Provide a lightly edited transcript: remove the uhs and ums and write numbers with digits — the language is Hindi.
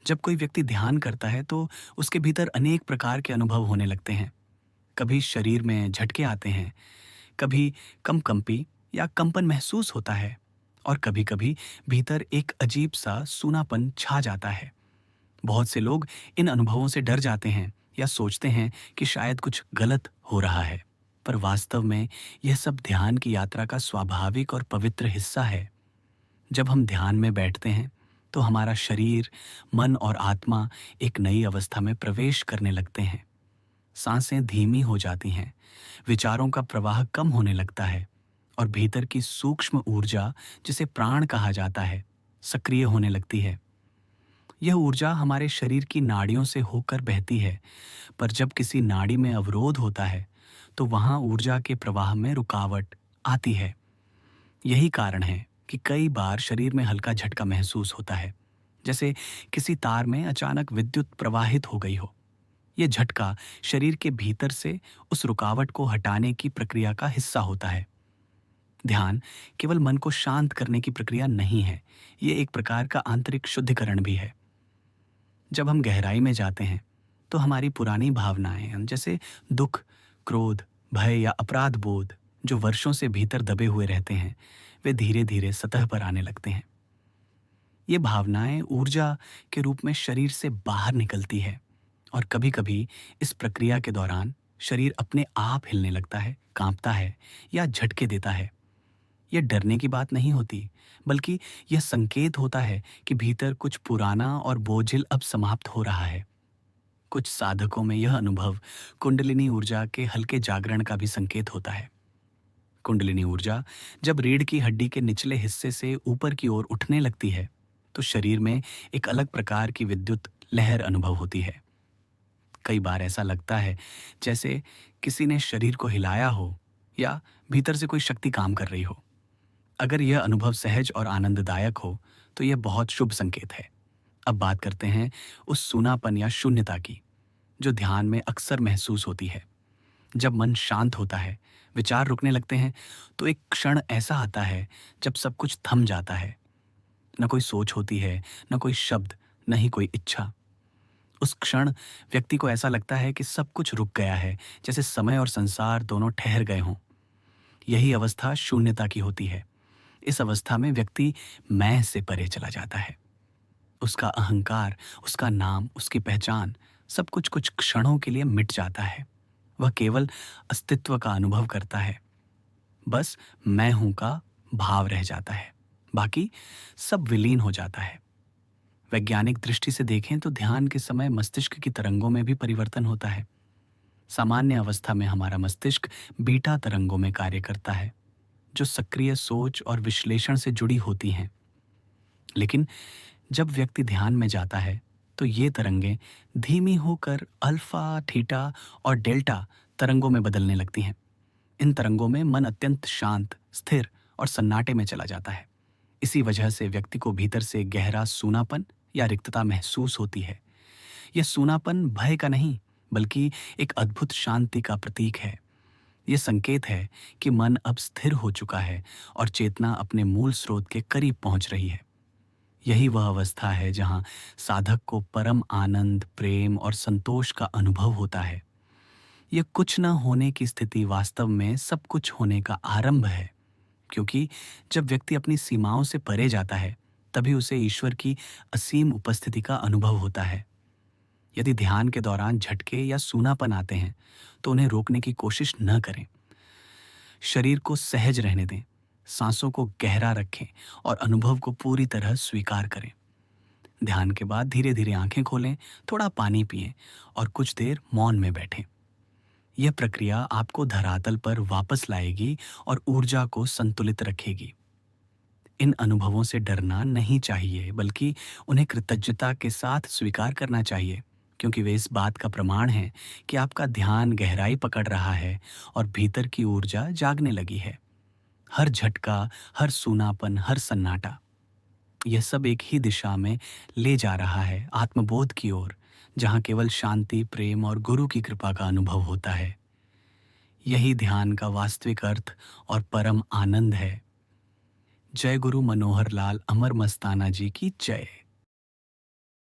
जब कोई व्यक्ति ध्यान करता है तो उसके भीतर अनेक प्रकार के अनुभव होने लगते हैं। कभी शरीर में झटके आते हैं, कभी कंपी या कंपन महसूस होता है, और कभी-कभी भीतर एक अजीब सा सूनापन छा जाता है। बहुत से लोग इन अनुभवों से डर जाते हैं या सोचते हैं कि शायद कुछ गलत हो रहा है। पर वास्तव में यह सब ध्यान की यात्रा का स्वाभाविक और पवित्र हिस्सा है। जब हम ध्यान में बैठते हैं तो हमारा शरीर, मन और आत्मा एक नई अवस्था में प्रवेश करने लगते हैं। सांसें धीमी हो जाती हैं, विचारों का प्रवाह कम होने लगता है, और भीतर की सूक्ष्म ऊर्जा, जिसे प्राण कहा जाता है, सक्रिय होने लगती है। यह ऊर्जा हमारे शरीर की नाड़ियों से होकर बहती है, पर जब किसी नाड़ी में अवरोध होता है तो वहां ऊर्जा के प्रवाह में रुकावट आती है। यही कारण है कि कई बार शरीर में हल्का झटका महसूस होता है, जैसे किसी तार में अचानक विद्युत प्रवाहित हो गई हो। यह झटका शरीर के भीतर से उस रुकावट को हटाने की प्रक्रिया का हिस्सा होता है। ध्यान केवल मन को शांत करने की प्रक्रिया नहीं है, यह एक प्रकार का आंतरिक शुद्धिकरण भी है। जब हम गहराई में जाते हैं तो हमारी पुरानी भावनाएं, जैसे दुख, क्रोध, भय या अपराध बोध, जो वर्षों से भीतर दबे हुए रहते हैं, वे धीरे धीरे सतह पर आने लगते हैं। ये भावनाएं ऊर्जा के रूप में शरीर से बाहर निकलती है, और कभी कभी इस प्रक्रिया के दौरान शरीर अपने आप हिलने लगता है, कांपता है या झटके देता है। यह डरने की बात नहीं होती, बल्कि यह संकेत होता है कि भीतर कुछ पुराना और बोझिल अब समाप्त हो रहा है। कुछ साधकों में यह अनुभव कुंडलिनी ऊर्जा के हल्के जागरण का भी संकेत होता है। कुंडलिनी ऊर्जा जब रीढ़ की हड्डी के निचले हिस्से से ऊपर की ओर उठने लगती है तो शरीर में एक अलग प्रकार की विद्युत लहर अनुभव होती है। कई बार ऐसा लगता है जैसे किसी ने शरीर को हिलाया हो या भीतर से कोई शक्ति काम कर रही हो। अगर यह अनुभव सहज और आनंददायक हो तो यह बहुत शुभ संकेत है। अब बात करते हैं उस सूनापन या शून्यता की, जो ध्यान में अक्सर महसूस होती है। जब मन शांत होता है, विचार रुकने लगते हैं, तो एक क्षण ऐसा आता है जब सब कुछ थम जाता है। न कोई सोच होती है, न कोई शब्द, न ही कोई इच्छा। उस क्षण व्यक्ति को ऐसा लगता है कि सब कुछ रुक गया है, जैसे समय और संसार दोनों ठहर गए हों। यही अवस्था शून्यता की होती है। इस अवस्था में व्यक्ति मैं से परे चला जाता है। उसका अहंकार, उसका नाम, उसकी पहचान, सब कुछ कुछ क्षणों के लिए मिट जाता है। वह केवल अस्तित्व का अनुभव करता है। बस मैं हूं का भाव रह जाता है, बाकी सब विलीन हो जाता है। वैज्ञानिक दृष्टि से देखें तो ध्यान के समय मस्तिष्क की तरंगों में भी परिवर्तन होता है। सामान्य अवस्था में हमारा मस्तिष्क बीटा तरंगों में कार्य करता है, जो सक्रिय सोच और विश्लेषण से जुड़ी होती हैं। लेकिन जब व्यक्ति ध्यान में जाता है तो ये तरंगें धीमी होकर अल्फा, थीटा और डेल्टा तरंगों में बदलने लगती हैं। इन तरंगों में मन अत्यंत शांत, स्थिर और सन्नाटे में चला जाता है। इसी वजह से व्यक्ति को भीतर से गहरा सूनापन या रिक्तता महसूस होती है। यह सूनापन भय का नहीं, बल्कि एक अद्भुत शांति का प्रतीक है। यह संकेत है कि मन अब स्थिर हो चुका है और चेतना अपने मूल स्रोत के करीब पहुंच रही है। यही वह अवस्था है जहां साधक को परम आनंद, प्रेम और संतोष का अनुभव होता है। यह कुछ न होने की स्थिति वास्तव में सब कुछ होने का आरंभ है, क्योंकि जब व्यक्ति अपनी सीमाओं से परे जाता है तभी उसे ईश्वर की असीम उपस्थिति का अनुभव होता है। यदि ध्यान के दौरान झटके या सूनापन आते हैं तो उन्हें रोकने की कोशिश न करें। शरीर को सहज रहने दें, सांसों को गहरा रखें और अनुभव को पूरी तरह स्वीकार करें। ध्यान के बाद धीरे धीरे आंखें खोलें, थोड़ा पानी पिएं और कुछ देर मौन में बैठें। यह प्रक्रिया आपको धरातल पर वापस लाएगी और ऊर्जा को संतुलित रखेगी। इन अनुभवों से डरना नहीं चाहिए, बल्कि उन्हें कृतज्ञता के साथ स्वीकार करना चाहिए, क्योंकि वे इस बात का प्रमाण हैं कि आपका ध्यान गहराई पकड़ रहा है और भीतर की ऊर्जा जागने लगी है। हर झटका, हर सूनापन, हर सन्नाटा, यह सब एक ही दिशा में ले जा रहा है, आत्मबोध की ओर, जहां केवल शांति, प्रेम और गुरु की कृपा का अनुभव होता है। यही ध्यान का वास्तविक अर्थ और परम आनंद है। जय गुरु मनोहर लाल अमर मस्ताना जी की जय।